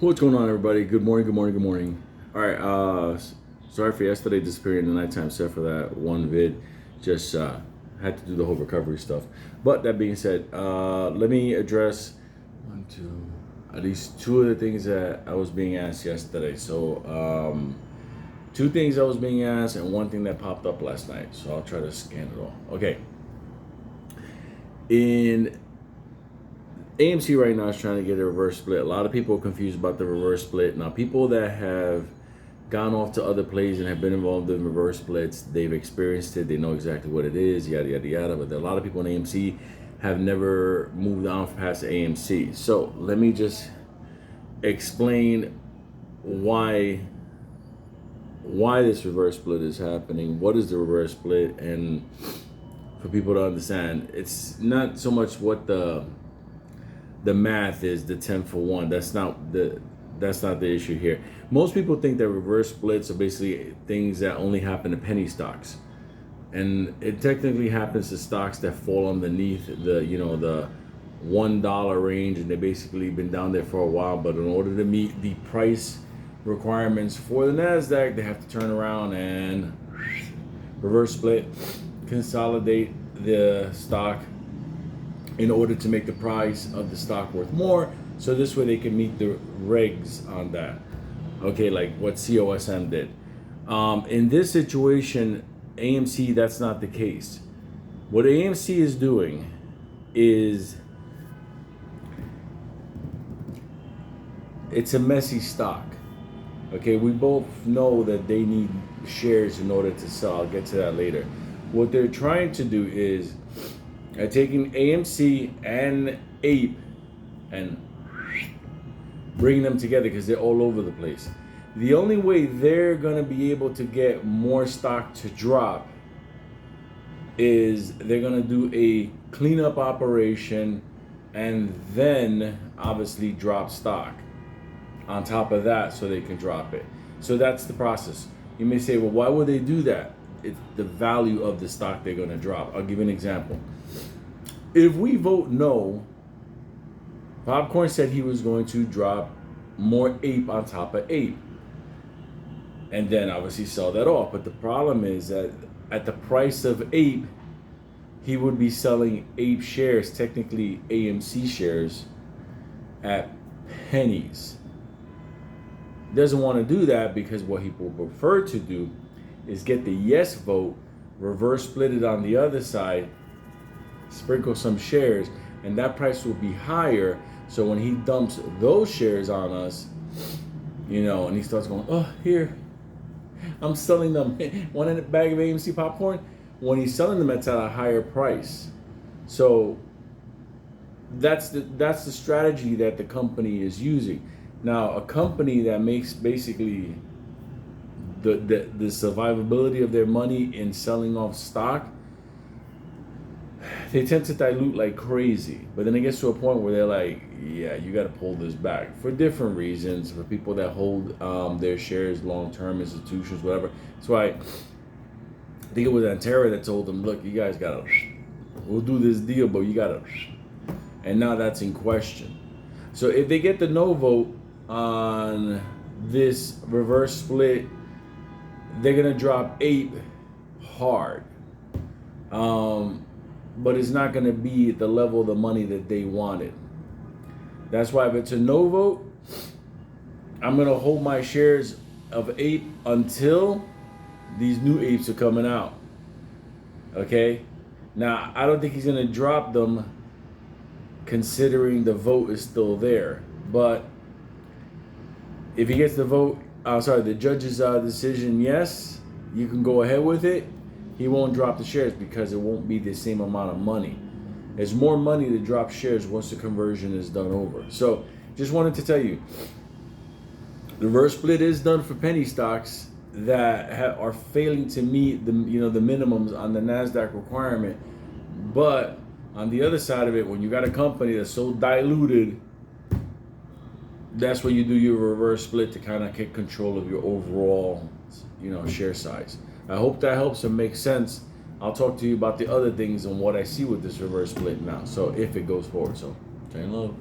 What's going on, everybody? Good morning, good morning, good morning. All right, sorry for yesterday disappearing the nighttime set for that one vid. Just had to do the whole recovery stuff. But that being said, let me address one, two, at least two of the things that I was being asked yesterday. So, two things I was being asked, and one thing that popped up last night. So I'll try to scan it all. Okay. In AMC right now is trying to get a reverse split. A lot of people are confused about the reverse split. Now, people that have gone off to other plays and have been involved in reverse splits, they've experienced it. They know exactly what it is, yada, yada, yada. But a lot of people in AMC have never moved on past AMC. So let me just explain why this reverse split is happening. What is the reverse split? And for people to understand, it's not so much what the math is, the 10 for 1. That's not the issue here. Most people think that reverse splits are basically things that only happen to penny stocks, and it technically happens to stocks that fall underneath the $1 range, and they've basically been down there for a while. But in order to meet the price requirements for the NASDAQ, they have to turn around and reverse split, consolidate the stock in order to make the price of the stock worth more, so this way they can meet the regs on that. Okay, like what COSM did. In this situation, AMC, that's not the case. What AMC is doing is, it's a messy stock. Okay, we both know that they need shares in order to sell. I'll get to that later. What they're trying to do is taking AMC and APE and bringing them together because they're all over the place. The only way they're going to be able to get more stock to drop is they're going to do a cleanup operation and then obviously drop stock on top of that so they can drop it. So that's the process. You may say, well, why would they do that? It's the value of the stock they're going to drop. I'll give you an example. If we vote no, Popcorn said he was going to drop more APE on top of APE, and then obviously sell that off. But the problem is that at the price of APE, he would be selling APE shares, technically AMC shares, at pennies. Doesn't want to do that because what he would prefer to do is get the yes vote, reverse split it on the other side, sprinkle some shares, and that price will be higher. So when he dumps those shares on us, and he starts going, oh, here, I'm selling them, one in a bag of AMC popcorn. When he's selling them, it's at a higher price. So that's the strategy that the company is using. Now, a company that makes basically the survivability of their money in selling off stock, they tend to dilute like crazy. But then it gets to a point where they're like, yeah, you got to pull this back for different reasons. For people that hold their shares long-term, institutions, whatever. That's why I think it was Antera that told them, look, you guys got to, we'll do this deal, but you got to. And now that's in question. So if they get the no vote on this reverse split, they're going to drop APE hard. But it's not going to be at the level of the money that they wanted. That's why if it's a no vote, I'm going to hold my shares of APE until these new APEs are coming out. Okay? Now, I don't think he's going to drop them considering the vote is still there. But if he gets the vote, the judge's decision, yes, you can go ahead with it. He won't drop the shares because it won't be the same amount of money. There's more money to drop shares once the conversion is done over. So just wanted to tell you, the reverse split is done for penny stocks that are failing to meet the minimums on the NASDAQ requirement. But on the other side of it, when you got a company that's so diluted, that's when you do your reverse split to kind of get control of your overall, share size. I hope that helps and makes sense. I'll talk to you about the other things and what I see with this reverse split now. So if it goes forward. So, stay in love.